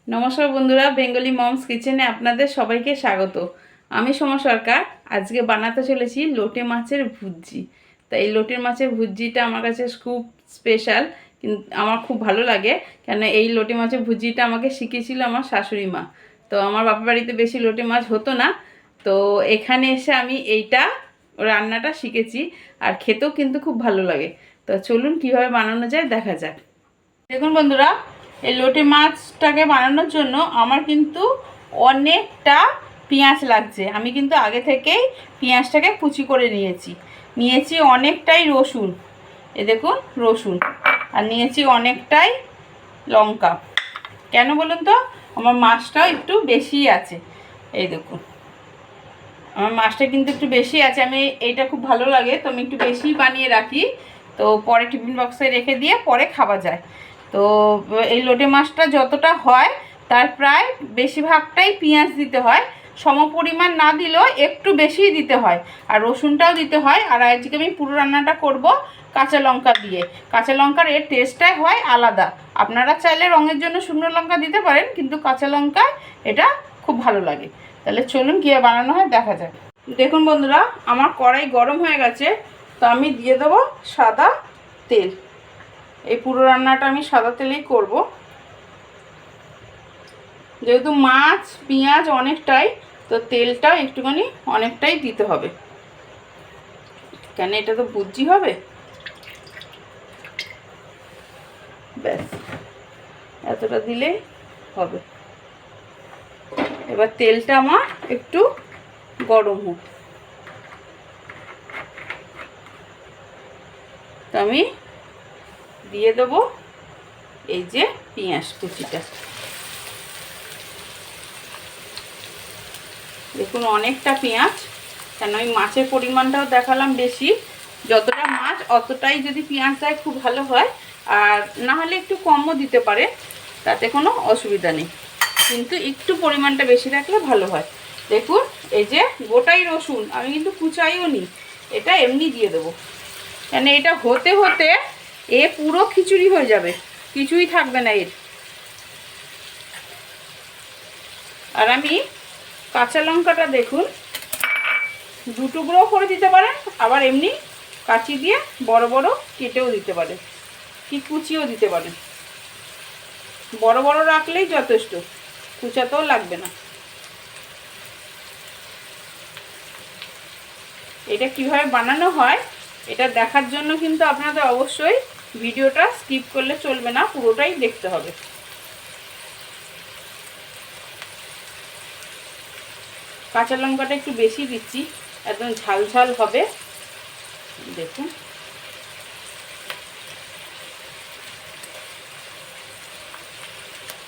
নমস্কার বন্ধুরা, Bengali moms কিচেনে আপনাদের সবাইকে স্বাগত। আমি সোমা সরকার। আজকে বানাতে চলেছি লোটে মাছের ভুজি। তাই এই লোটে মাছের ভুজিটা আমার কাছে খুব স্পেশাল, কিন্তু আমার খুব ভালো লাগে। কেন এই লোটে মাছের ভুজিটা আমাকে শিখিয়েছিল আমার শাশুড়ি মা। তো আমার বাপের বাড়িতে বেশি লোটে মাছ হতো না, তো এখানে এসে আমি এইটা রান্নাটা শিখেছি, আর খেতেও কিন্তু খুব ভালো লাগে। তো চলুন কীভাবে বানানো যায় দেখা যাক। দেখুন বন্ধুরা, এই লোটে মাছটাকে বানানোর জন্য আমার কিন্তু অনেকটা পেঁয়াজ লাগছে। আমি কিন্তু আগে থেকেই পেঁয়াজটাকে কুচি করে নিয়েছি অনেকটাই রসুন, এ দেখুন রসুন, আর নিয়েছি অনেকটাই লঙ্কা। কেন বলুন তো, আমার মাছটাও একটু বেশি আছে। এই দেখুন আমার মাছটা কিন্তু একটু বেশি আছে, আমি এইটা খুব ভালো লাগে তো আমি একটু বেশি বানিয়ে রাখি, তো পরে টিফিন বক্সে রেখে দিয়ে পরে খাওয়া যায়। তো এই লোটে মাছটা যতটা হয় তার প্রায় বেশিরভাগটাই পেঁয়াজ দিতে হয়, সমপরিমাণ না দিলেও একটু বেশিই দিতে হয়, আর রসুনটাও দিতে হয়। আর আজকে আমি পুরো রান্নাটা করব কাঁচা লঙ্কা দিয়ে। কাঁচা লঙ্কার এর টেস্টটাই হয় আলাদা। আপনারা চাইলে রঙের জন্য শুকনো লঙ্কা দিতে পারেন, কিন্তু কাঁচা লঙ্কা এটা খুব ভালো লাগে। তাহলে চলুন কীভাবে বানানো হয় দেখা যাক। দেখুন বন্ধুরা, আমার কড়াই গরম হয়ে গেছে, তো আমি দিয়ে দেবো সাদা তেল। এই পুরো রান্নাটা আমি সাদা তেলেই করব, যেহেতু মাছ পেঁয়াজ অনেকটাই, তো তেলটাও একটুখানি অনেকটাই দিতে হবে, কেন এটা তো ভুজি হবে। ব্যাস এতটা দিলেই হবে। এবার তেলটা আমার একটু গরম হোক, তো আমি দিয়ে দেবো এই যে পেঁয়াজ কুচিটা। দেখুন অনেকটা পেঁয়াজ, কেন ওই মাছের পরিমাণটাও দেখালাম বেশি। যতটা মাছ অতটাই যদি পেঁয়াজ দেয় খুব ভালো হয়, আর না হলে একটু কমও দিতে পারে, তাতে কোনো অসুবিধা নেই, কিন্তু একটু পরিমাণটা বেশি রাখলে ভালো হয়। দেখুন এই যে গোটাই রসুন, আমি কিন্তু কুচাইও নি, এটা এমনি দিয়ে দেবো, কেন এটা হতে হতে এ পুরো খিচুড়ি হয়ে যাবে, কিছুই থাকবে না এর। আর আমি কাঁচা লঙ্কাটা দেখুন দু টুকরোও করে দিতে পারেন, আবার এমনি কাঁচি দিয়ে বড় বড় কেটেও দিতে পারেন, কি কুচিও দিতে পারেন। বড় বড় রাখলেই যথেষ্ট, কুচাতেও লাগবে না। এটা কিভাবে বানানো হয় এটা দেখার জন্য কিন্তু আপনাদের অবশ্যই ভিডিওটা স্কিপ করলে চলবে না, পুরোটাই দেখতে হবে। কাঁচা লঙ্কাটা একটু বেশি দিচ্ছি, একদম ঝাল ঝাল হবে। দেখুন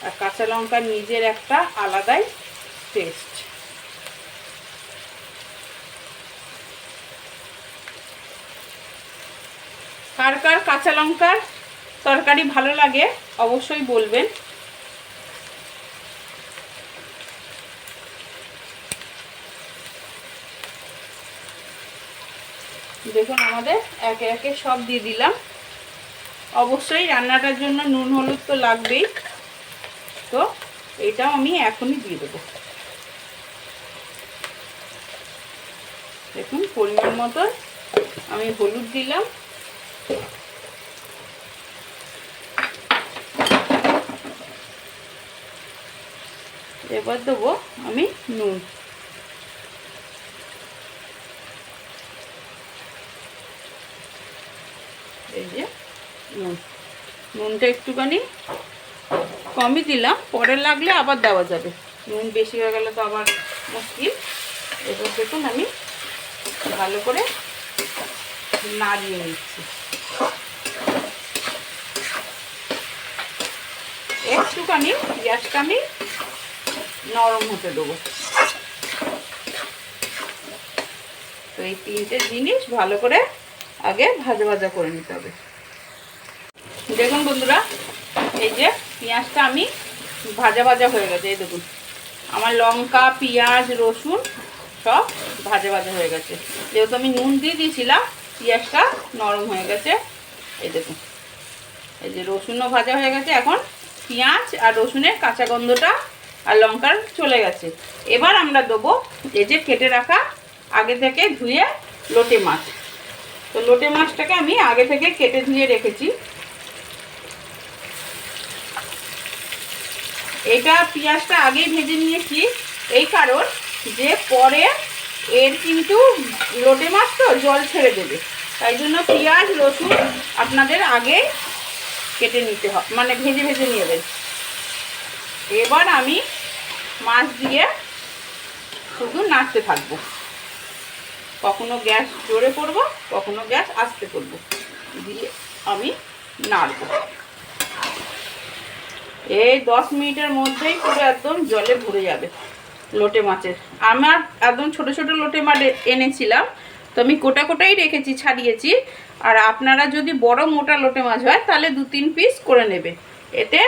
আর কাঁচা লঙ্কার নিজের একটা আলাদাই টেস্ট। কার কার কাঁচা লঙ্কার তরকারি ভালো লাগে অবশ্যই বলবেন। দেখুন আমাদের একে একে সব দিয়ে দিলাম। অবশ্যই রান্নাটার জন্য নুন হলুদ তো লাগবেই, তো এটাও আমি এখনই দিয়ে দেবো। দেখুন পরিমাণ মতো আমি হলুদ দিলাম, এবার দেবো আমি নুন। এই যে নুনটা একটুখানি কমই দিলাম, পরে লাগলে আবার দেওয়া যাবে, নুন বেশি হয়ে গেলে তো আবার মুশকিল। এবার দেখুন আমি ভালো করে নাড়িয়ে নিচ্ছি, একটুখানি গ্যাসটা আমি নরম হতে দেবো। তো এই তিনটে জিনিস ভালো করে আগে ভাজা ভাজা করে নিতে হবে। দেখুন বন্ধুরা, এই যে পেঁয়াজটা আমি ভাজা ভাজা হয়ে গেছে, এই দেখুন আমার লঙ্কা পেঁয়াজ রসুন সব ভাজা ভাজা হয়ে গেছে, যেহেতু আমি নুন দিয়ে দিয়েছিলাম পেঁয়াজটা নরম হয়ে গেছে। এই দেখুন এই যে রসুনও ভাজা হয়ে গেছে, এখন পেঁয়াজ আর রসুনের কাঁচা গন্ধটা আর লঙ্কার চলে গেছে। এবার আমরা দেবো এই যে কেটে রাখা আগে থেকে ধুয়ে লোটে মাছ। তো লোটে মাছটাকে আমি আগে থেকে কেটে ধুয়ে রেখেছি। এটা পেঁয়াজটা আগেই ভেজে নিয়েছি, এই কারণ যে পরে এর কিন্তু লোটে মাছ তো জল ছেড়ে দেবে, তাই জন্য পেঁয়াজ রসুন আপনাদের আগে কেটে নিতে হবে, মানে ভেজে ভেজে নেবেন। এবার আমি মাছ দিয়ে শুধু নাড়তে থাকবো, কখনো গ্যাস জোরে করব, কখনো গ্যাস আস্তে করব, দিয়ে আমি নাড়ব। এই 10 মিনিটের মধ্যেই পুরো একদম জলে ভরে যাবে লোটে মাছের। আমার একদম ছোট ছোট লোটে মাছ এনেছিলাম, তো আমি কোটা কোটাই রেখেছি, ছাড়িয়েছি। আর আপনারা যদি বড় মোটা লোটে মাছ হয় তাহলে 2-3 পিস করে নেবে, এতে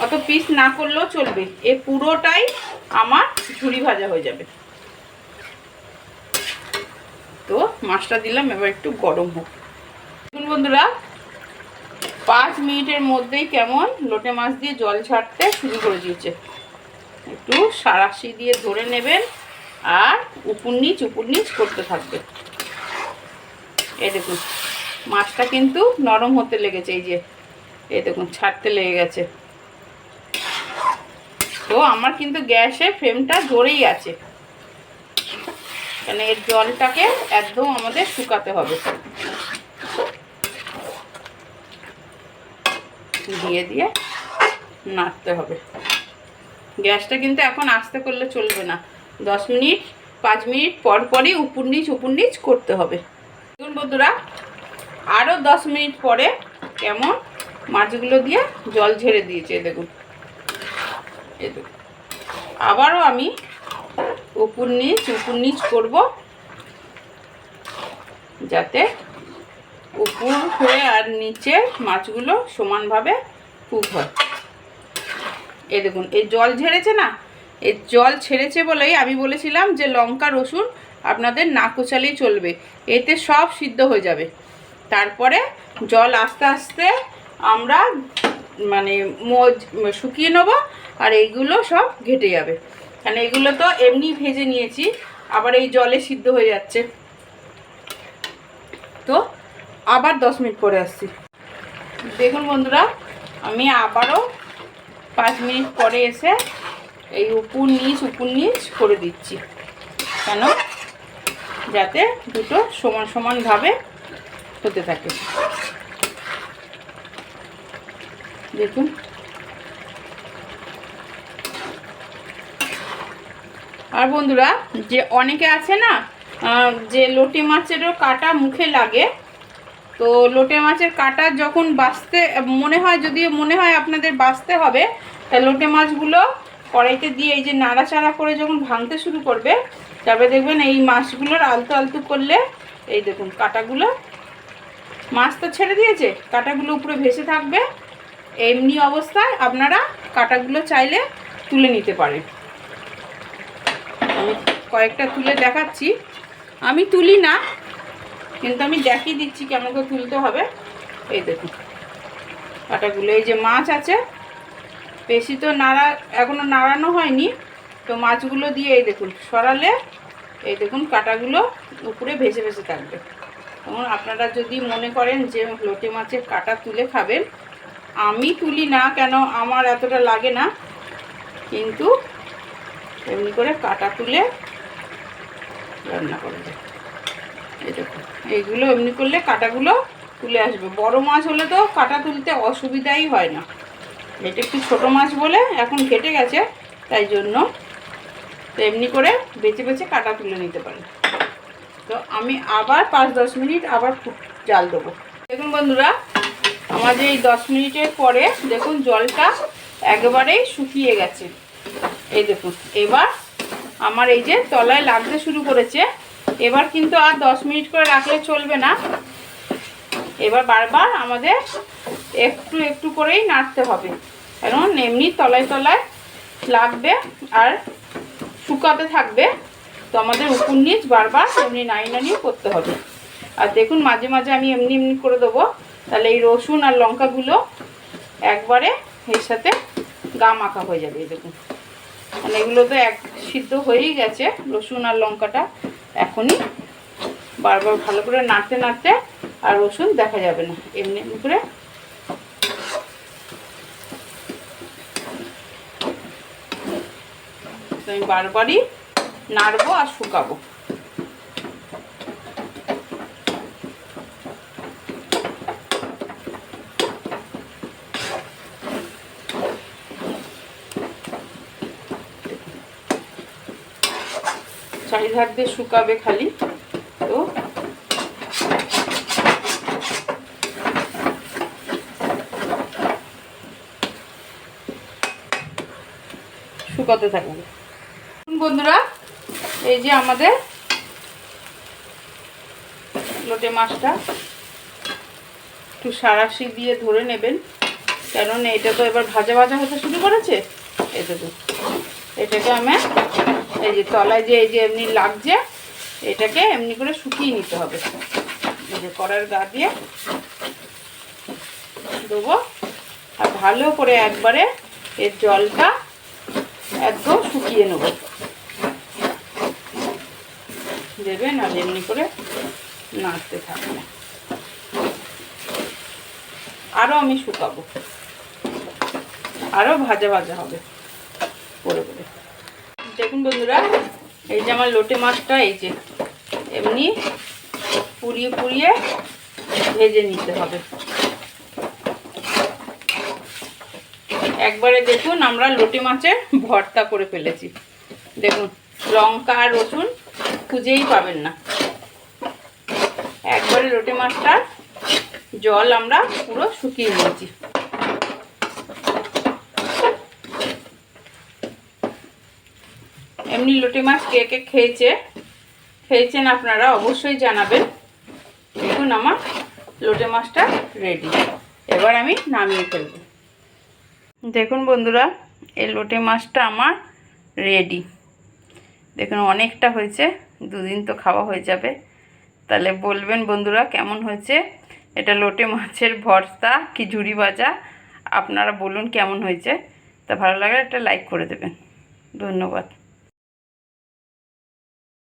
অত পিস না করলেও চলবে। এ পুরোটাই আমার ঝুরি ভাজা হয়ে যাবে। তো মাছটা দিলাম, এবার একটু গরম হোক। দেখুন বন্ধুরা, 5 মিনিটের মধ্যেই কেমন লোটে মাছ দিয়ে জল ছাড়তে শুরু করে দিয়েছে। একটু সাঁড়াশি দিয়ে ধরে নেবেন আর উপর নিচ করতে থাকবে। এই দেখুন মাছটা কিন্তু নরম হতে লেগেছে, এই যে এই দেখুন ছাড়তে লেগে গেছে। তো আমার কিন্তু গ্যাসের ফ্লেমটা ধরেই আছে, কারণ এর জলটাকে একদম আমাদের শুকাতে হবে। দিয়ে দিয়ে নাড়তে হবে। গ্যাসটা কিন্তু এখন আস্তে করলে চলবে না, 10 মিনিট 5 মিনিট পর পরই উপর নিচ করতে হবে। দেখুন বন্ধুরা, আরও 10 মিনিট পরে কেমন মাছগুলো দিয়ে জল ঝেড়ে দিয়েছে। দেখুন এই দেখুন, আবারও আমি উপর নিচ করব, যাতে উপর হয়ে আর নিচে মাছগুলো সমানভাবে কুক হয়। এই দেখুন এই জল ঝেড়েছে না, এই জল ছেড়েছে বলেই আমি বলেছিলাম যে লঙ্কা রসুন আপনাদের না কোচালেই চলবে, এতে সব সিদ্ধ হয়ে যাবে। তারপরে জল আস্তে আস্তে আমরা মানে শুকিয়ে নেবো, আর এইগুলো সব ঘেটে যাবে। কারণ এগুলো তো এমনি ভেজে নিয়েছি, আবার এই জলে সিদ্ধ হয়ে যাচ্ছে। তো আবার 10 মিনিট পরে আসছি। দেখুন বন্ধুরা, আমি আবারও 5 মিনিট পরে এসে এই উপর নিচ করে দিচ্ছি, কেন যাতে দুটো সমানভাবে হতে থাকে। দেখুন আর বন্ধুরা, যে অনেকে আছে না যে লোটে মাছেরও কাটা মুখে লাগে, তো লোটে মাছের কাটা যখন বাছতে মনে হয় আপনাদের বাছতে হবে, তা লোটে মাছগুলো কড়াইতে দিয়ে এই যে নাড়াচাড়া করে যখন ভাঙতে শুরু করবে, তবে দেখবেন এই মাছগুলোর আলতু করলে এই দেখুন কাটাগুলো, মাছ তো ছেড়ে দিয়েছে, কাটাগুলো উপরে ভেসে থাকবে। এমনি অবস্থায় আপনারা কাটাগুলো চাইলে তুলে নিতে পারেন। আমি কয়েকটা তুলে দেখাচ্ছি, আমি তুলি না কিন্তু আমি দেখিয়ে দিচ্ছি কেমন করে তুলতে হবে। এই দেখুন কাটাগুলো, এই যে মাছ আছে, বেশি তো এখনো নাড়ানো হয়নি, তো মাছগুলো দিয়ে এই দেখুন সরালে এই দেখুন কাটাগুলো উপরে ভেসে থাকবে। তখন আপনারা যদি মনে করেন যে লোটে মাছের কাটা তুলে খাবেন, আমি তুলি না, কেন আমার এতটা লাগে না, কিন্তু এমনি করে কাটা তুলে রান্না করা যায়। এই দেখুন এইগুলো এমনি করলে কাটাগুলো তুলে আসবে। বড় মাছ হলে তো কাটা তুলতে অসুবিধাই হয় না, এটা একটু ছোটো মাছ বলে এখন কেটে গেছে, তাই জন্য তো এমনি করে বেছে কাটা তুলে নিতে পারি। তো আমি আবার 5-10 মিনিট আবার জাল দেবো। দেখুন বন্ধুরা, আমাদের এই 10 মিনিটের পরে দেখুন জলটা একেবারেই শুকিয়ে গেছে। এই দেখুন এবার আমার এই যে তলায় লাগতে শুরু করেছে। এবার কিন্তু আর 10 মিনিট করে রাখলে চলবে না, এবার বারবার আমাদের একটু করেই নাড়তে হবে, কারণ এমনি তলায় লাগবে আর শুকাতে থাকবে। তো আমাদের উপর নিচ বারবার এমনি নাড়িয়ে করতে হবে। আর দেখুন মাঝে মাঝে আমি এমনি করে দেবো, তাহলে এই রসুন আর লঙ্কাগুলো একবারে এর সাথে গা মাখা হয়ে যাবে। এই দেখুন, মানে এগুলো তো এক সিদ্ধ হয়েই গেছে রসুন আর লঙ্কাটা। এখনই বারবার ভালো করে নাড়তে নাড়তে, আর রসুন দেখা যাবে না, এমনি এমনি করে আমি বারবারই নাড়বো আর শুকাবো। চারিধার দিয়ে শুকাবে খালি, তো শুকাতে থাকবে। বন্ধুরা, এই যে আমাদের লোটে মাছটা একটু সাঁড়াশি দিয়ে ধরে নেবেন, কারণ এটা তো এবার ভাজা ভাজা হতে শুরু করেছে। এটাকে আমি এই যে তলায় যে এই যে এমনি লাগছে, এটাকে এমনি করে শুকিয়ে নিতে হবে। এই যে কড়ার গা দিয়ে দেবো, আর ভালো করে একবারে এর জলটা একদম শুকিয়ে নেব দেবেন, আর এমনি করে নাড়তে থাকবে। আরও আমি শুকাবো, আরও ভাজা ভাজা হবে করে করে। দেখুন বন্ধুরা, এই যে আমার লোটে মাছটা এই যে এমনি পুড়িয়ে পুড়িয়ে ভেজে নিতে হবে। একবারে দেখুন আমরা লোটে মাছের ভর্তা করে ফেলেছি। দেখুন, লঙ্কা আর রসুন খুঁজেই পাবেন না। একবারে লোটে মাছটার জল আমরা পুরো শুকিয়ে নিয়েছি। এমনি লোটে মাছ কে কে খেয়েছেন আপনারা অবশ্যই জানাবেন। দেখুন আমার লোটে মাছটা রেডি, এবার আমি নামিয়ে ফেলব। দেখুন বন্ধুরা, এই লোটে মাছটা আমার রেডি। দেখুন অনেকটা হয়েছে, দুদিন তো খাওয়া হয়ে যাবে। তাহলে বলবেন বন্ধুরা কেমন হয়েছে। এটা লোটে মাছের ভর্তা কি ঝুরি ভাজা, আপনারা বলুন কেমন হয়েছে। তা ভালো লাগলে একটা লাইক করে দেবেন। ধন্যবাদ।